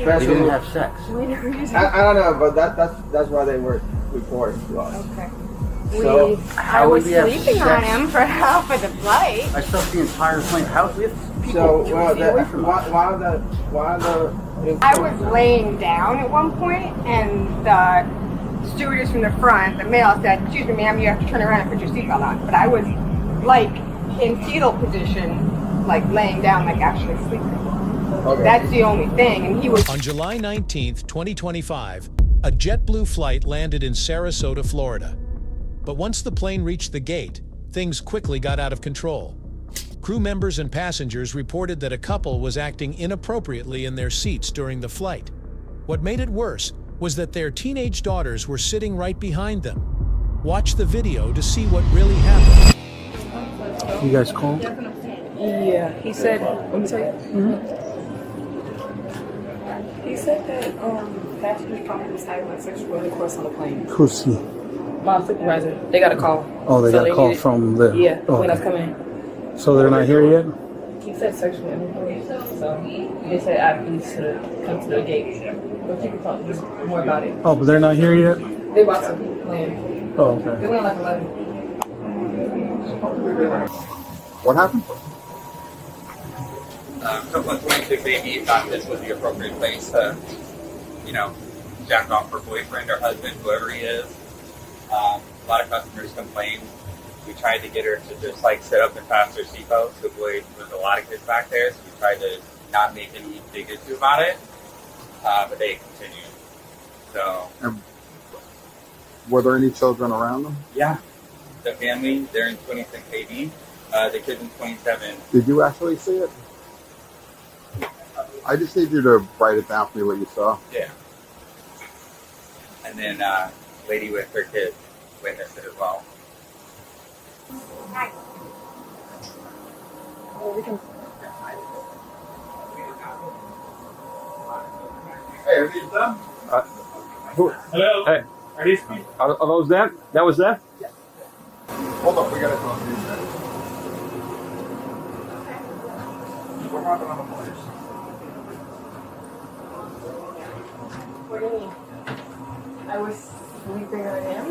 They didn't have sex. I don't know, but that's why they were reporting to us. Okay. So I was sleeping on him for half of the flight. I slept the entire plane. How we have people So 2 feet away from us. while the I was laying down at one point, and the stewardess from the front, the male, said, "Excuse me, ma'am, you have to turn around and put your seatbelt on." But I was like in fetal position, like laying down, like actually sleeping. Okay. That's the only thing. And he was. On July 19th, 2025, a JetBlue flight landed in Sarasota, Florida. But once the plane reached the gate, things quickly got out of control. Crew members and passengers reported that a couple was acting inappropriately in their seats during the flight. What made it worse was that their teenage daughters were sitting right behind them. Watch the video to see what really happened. You guys called? Yeah, he said, let me tell you. He said that passengers probably was having like sexual intercourse on the plane. Who's he? My supervisor, they got a call. Oh, they got a call needed- from the... Yeah, oh, when I okay. was coming in. So they're not here yet? He said sexual intercourse, so they said I need to come to the gate. But you can talk just more about it. Oh, but they're not here yet? They about to land. Oh, They okay. went like 11. What happened? Someone 26 baby thought this was the appropriate place to, jack off her boyfriend or husband, whoever he is. A lot of customers complained. We tried to get her to just sit up and fasten her seatbelt to avoid. There's a lot of kids back there, so we tried to not make any big issue about it. But they continued. So. And were there any children around them? Yeah. The family, they're in 26 baby. The kid's in 27. Did you actually see it? I just need you to write it down for me what you saw. Yeah. And then lady with her kid witnessed it as well. Hey, are these them? Hello. Hey. Are those them? That was them? Hold up, we gotta talk to these guys. What happened on the place? What do you mean? I was sleeping on him.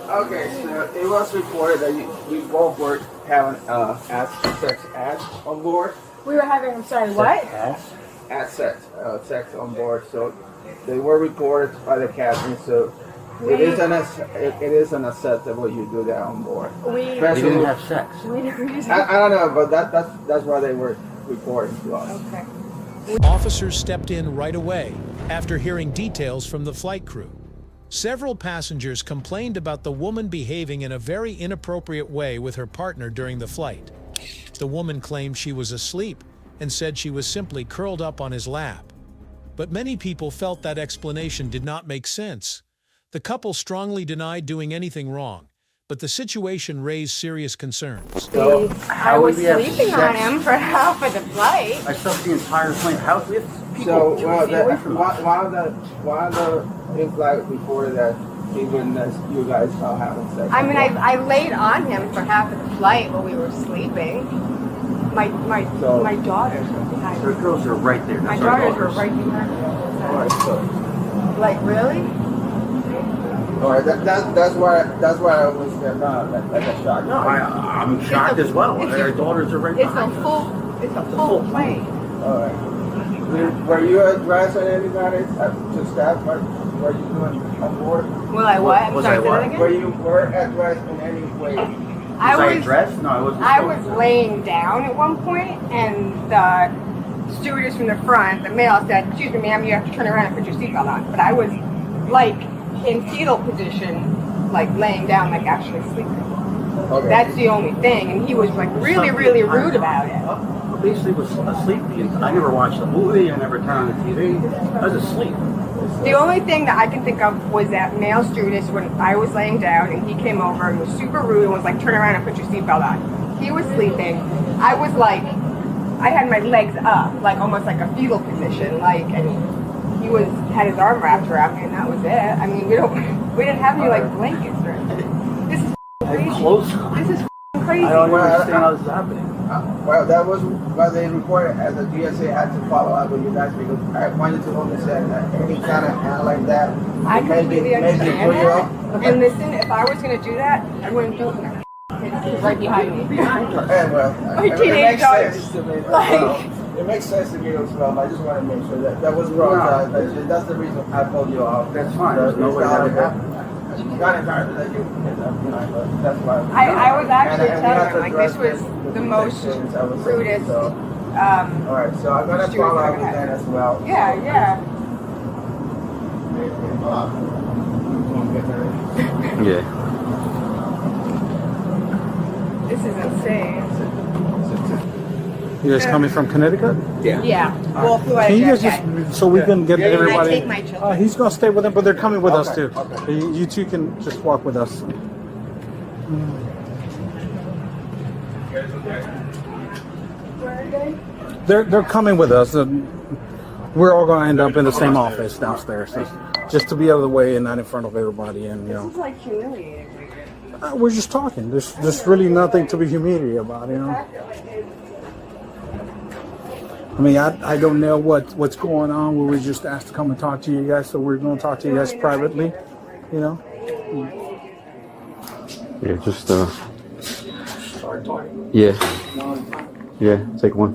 Okay, so it was reported that we both were having sex acts on board. We were having. I'm sorry. What? Sex on board. So they were reported by the captain. So it is unacceptable you do that on board. They didn't have sex. We never used I don't know, but that's why they were reporting to us. Okay. Officers stepped in right away after hearing details from the flight crew. Several passengers complained about the woman behaving in a very inappropriate way with her partner during the flight. The woman claimed she was asleep and said she was simply curled up on his lap. But many people felt that explanation did not make sense. The couple strongly denied doing anything wrong, but the situation raised serious concerns. So I was we have sleeping on sex? him for half of the flight. I slept the entire plane. How we have people So 2 feet away from us. while the in-flight reported that he witnessed you guys all having sex. I mean, I laid on him for half of the flight while we were sleeping. My daughters were behind Her me. girls are right there. My That's our daughters were right behind me. All right, so Like, really? all right, that's why I was like a shock. No, I'm shocked as well. Our daughters are right It's behind us. a full plane. All right. Were you addressing anybody to staff? What were you doing on board? Will I what? I'm Was sorry, I say what? that again? Were you addressed in any way? I Was I was dressed? No, I wasn't. I was laying down at one point, and the stewardess from the front, the male, said, "Excuse me, ma'am, you have to turn around and put your seatbelt on." But I was like in fetal position, like laying down, like actually sleeping. Okay. That's the only thing, and he was like really rude about it. I basically was asleep. I never watched a movie. I never turned on the TV. I was asleep. The only thing that I can think of was that male stewardess when I was laying down, and he came over and was super rude and was like, "Turn around and put your seatbelt on." He was sleeping. I was like, I had my legs up, like almost like a fetal position, like, and he had his arm wrapped around me, and that was it. I mean, we didn't have any like blankets or anything. This is crazy. Close. This is crazy. crazy. I don't understand how this is happening. Well, that was what they reported, as the GSA had to follow up with you guys because I wanted to understand that any kind of hand like that. I completely understand put you off. that. And listen, if I was going to do that, I wouldn't do it with kids right behind me. Well, My it teenage makes daughters. sense to me. Like- It makes sense to me as well. I just want to make sure that was wrong. That's the reason I pulled you off. That's fine. There's no way that would happen. Not entirely that you, but that's why. I was actually And we telling have to them, like, this address was with the most things I was saying, rudest. so. All right, so I'm gonna follow up with that as well. Yeah, yeah. Yeah. This is insane. You guys coming from Connecticut? Yeah. Well, flew out Can of you guys JFK. just, so we can get Can I everybody? take my children? He's gonna stay with them, but they're coming with us too. Okay. You two can just walk with us. Where are they? They're coming with us. And we're all gonna end up in the same office downstairs, so just to be out of the way and not in front of everybody. And you This know, is like humiliating. we're just talking. There's really nothing to be humiliated about. You know. I mean, I don't know what's going on. We were just asked to come and talk to you guys, so we're going to talk to you guys privately, you know? Yeah, just, yeah. Yeah, take one.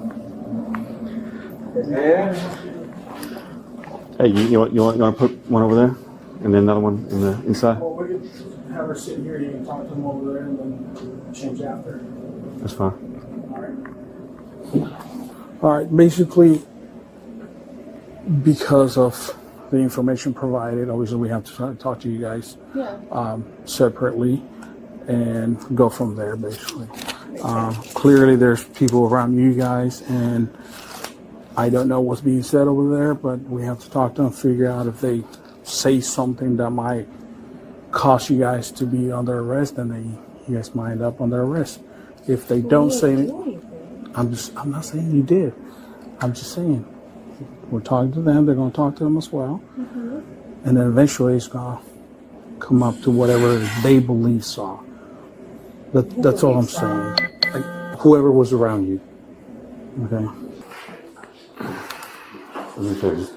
Hey, you want to put one over there? And then another one in the inside? Well, we could have her sit here, you can talk to them over there, and then change after. That's fine. All right, basically, because of the information provided, obviously we have to talk to you guys separately and go from there, basically. Clearly, there's people around you guys, and I don't know what's being said over there, but we have to talk to them, figure out if they say something that might cause you guys to be under arrest, then you guys might end up under arrest. If they don't say anything, I'm not saying you did. I'm just saying we're talking to them. They're going to talk to them as well, and then eventually it's going to come up to whatever they believe saw. That's all I'm saying. Like, whoever was around you. Okay. Let me show you.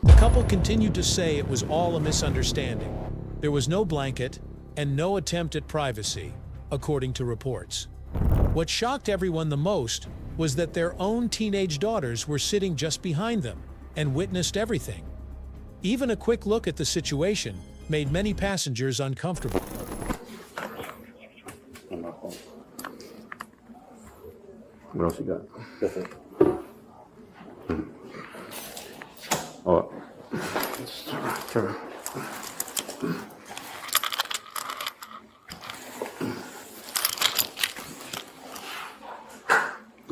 The couple continued to say it was all a misunderstanding. There was no blanket and no attempt at privacy, according to reports. What shocked everyone the most was that their own teenage daughters were sitting just behind them and witnessed everything. Even a quick look at the situation made many passengers uncomfortable. What else you got? Oh. Sure.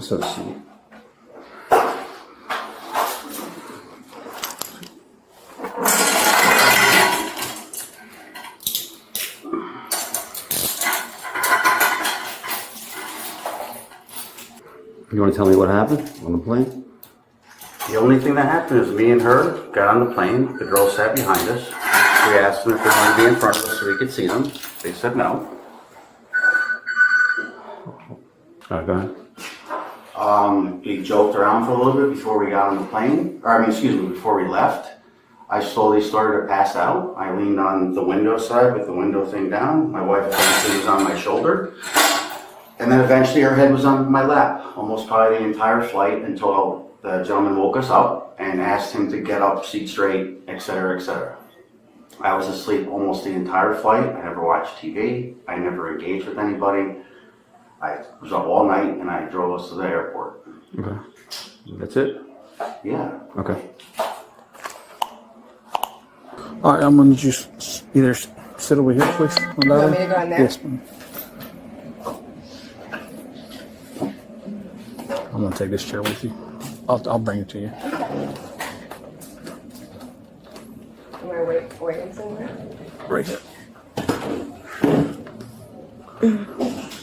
So see. You want to tell me what happened on the plane? The only thing that happened is me and her got on the plane. The girls sat behind us. We asked them if they wanted to be in front of us so we could see them. They said no. All right, go ahead. We joked around for a little bit before we got on the plane. Before we left. I slowly started to pass out. I leaned on the window side with the window thing down. My wife eventually was on my shoulder. And then eventually her head was on my lap, almost probably the entire flight until the gentleman woke us up and asked him to get up, seat straight, etc., etc. I was asleep almost the entire flight. I never watched TV. I never engaged with anybody. I was up all night and I drove us to the airport. Okay. That's it? Yeah. Okay. All right, I'm going to just either sit over here, please. You want me to go on there? Yes, ma'am. I'm going to take this chair with you. I'll bring it to you. Am I waiting somewhere? Right here.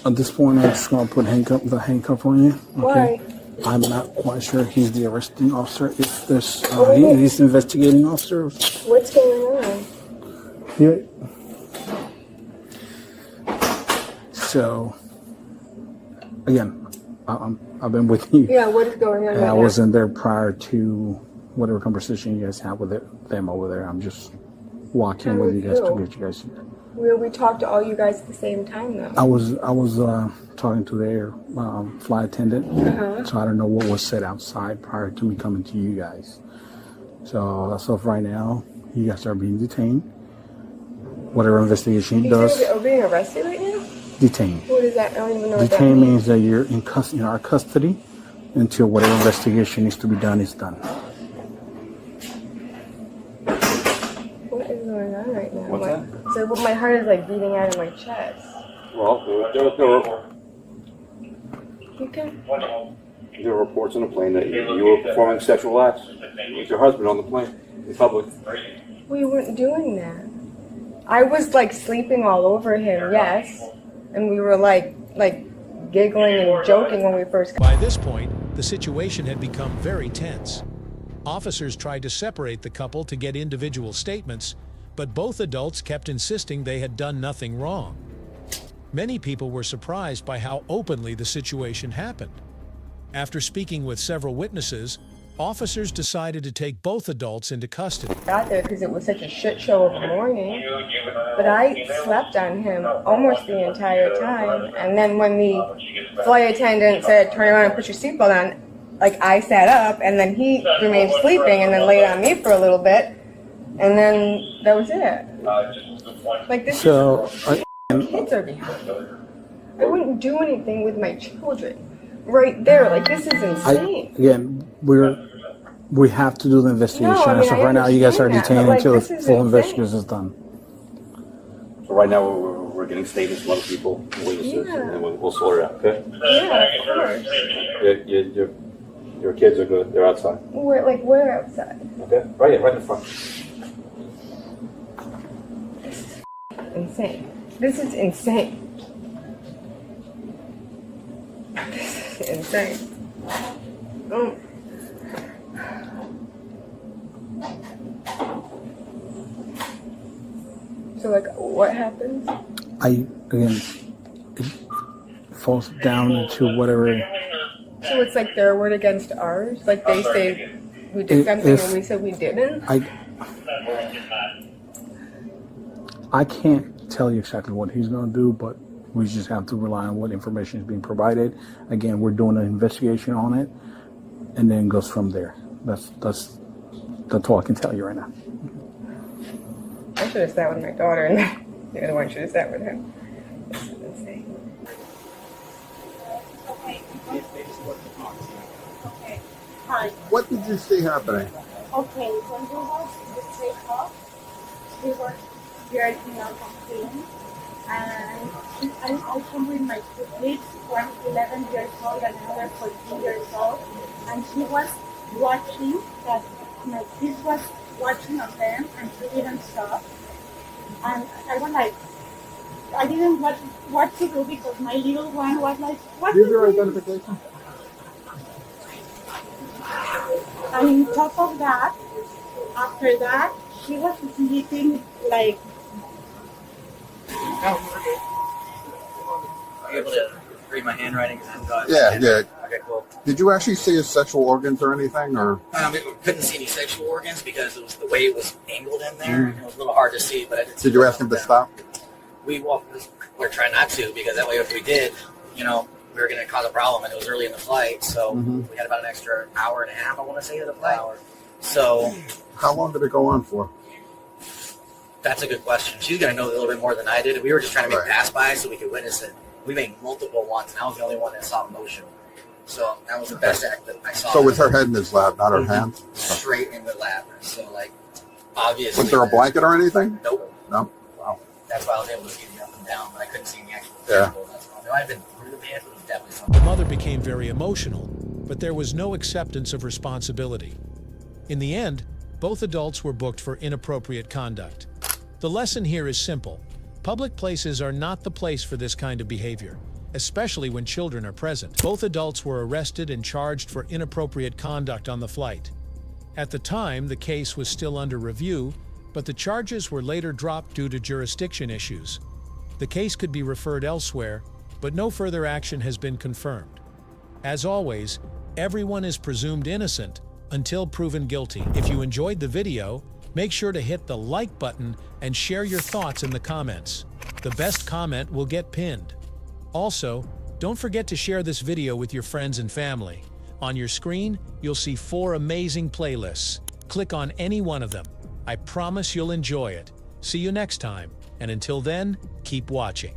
At this point, I'm just going to put the handcuff on you. Okay? Why? I'm not quite sure he's the arresting officer. If there's, he's the investigating officer. What's going on? Yeah. So, again, I've been with you. Yeah, what is going on And right I now? wasn't there prior to whatever conversation you guys had with them over there. I'm just walking with you guys to get you guys here. We talked to all you guys at the same time, though. I was talking to their flight attendant, so I don't know what was said outside prior to me coming to you guys. So as of right now, you guys are being detained. Whatever investigation he does, You're being arrested right now? detained. What is that? I don't even know what that Detained means. means that you're in our custody until whatever investigation needs to be done is done. What is going on right now? What's that? So my heart is like beating out of my chest. Well, there were reports on the plane that you were performing sexual acts with your husband on the plane in public. We weren't doing that. I was like sleeping all over him, yes. And we were like giggling and joking when we first By this point, the situation had become very tense. Officers tried to separate the couple to get individual statements, but both adults kept insisting they had done nothing wrong. Many people were surprised by how openly the situation happened. After speaking with several witnesses, officers decided to take both adults into custody. got there because it was such a shit show of a morning. But I slept on him almost the entire time. And then when the flight attendant said, turn around and put your seatbelt on, like I sat up and then he remained sleeping and then laid on me for a little bit. And then that was it. Like this kids are behind. I wouldn't do anything with my children. Right there, like this is insane. We have to do the investigation. No, I mean, so I right now, you guys are understand that, detained but, like, until the this is full insane. investigation is done. So right now we're getting statements from other people, witnesses, and then we'll sort it out. Okay? Yeah, of course. Your kids are good. They're outside. We're outside. Okay? Right here, right in front. Insane. This is insane. This is insane. So like, what happens? It falls down into whatever. So it's like their word against ours? Like they say we did something and we said we didn't? I can't tell you exactly what he's going to do, but we just have to rely on what information is being provided. Again, we're doing an investigation on it, and then it goes from there. That's all I can tell you right now. I should have sat with my daughter and the other one should have sat with him. This is insane. Okay. Hi. What did you see happening? Okay, when we was the take off, we were in our plane, and I come with my two kids, one 11 years old and another 14 years old, and she was watching that my kids was watching of them, and she didn't stop. And I was like, I didn't know what to do because my little one was like, what Give is your this? identification. And on top of that, after that, she was sleeping like. Are you able to read my handwriting? Yeah. Okay, cool. Did you actually see his sexual organs or anything, or? We couldn't see any sexual organs because it was the way it was angled in there. It was a little hard to see, but I did. Did you ask him to stop? We're trying not to because that way, if we did, we were going to cause a problem, and it was early in the flight, so we had about an extra hour and a half, I want to say, of the flight. So, How long did it go on for? that's a good question. She's going to know a little bit more than I did. We were just trying to make Right. pass-by so we could witness it. We made multiple ones, and I was the only one that saw motion. So that was the best act that I saw. So with her head in his lap, not her hand? Straight in the lap. So, obviously. Was there a blanket or anything? Nope. No? Wow. That's why I was able to see the up and down, but I couldn't see the actual Yeah. example. That's why. There might have been through the pants, but it was definitely something. The mother became very emotional, but there was no acceptance of responsibility. In the end, both adults were booked for inappropriate conduct. The lesson here is simple. Public places are not the place for this kind of behavior, especially when children are present. Both adults were arrested and charged for inappropriate conduct on the flight. At the time, the case was still under review, but the charges were later dropped due to jurisdiction issues. The case could be referred elsewhere, but no further action has been confirmed. As always, everyone is presumed innocent until proven guilty. If you enjoyed the video, make sure to hit the like button and share your thoughts in the comments. The best comment will get pinned. Also, don't forget to share this video with your friends and family. On your screen, you'll see 4 amazing playlists. Click on any one of them. I promise you'll enjoy it. See you next time, and until then, keep watching.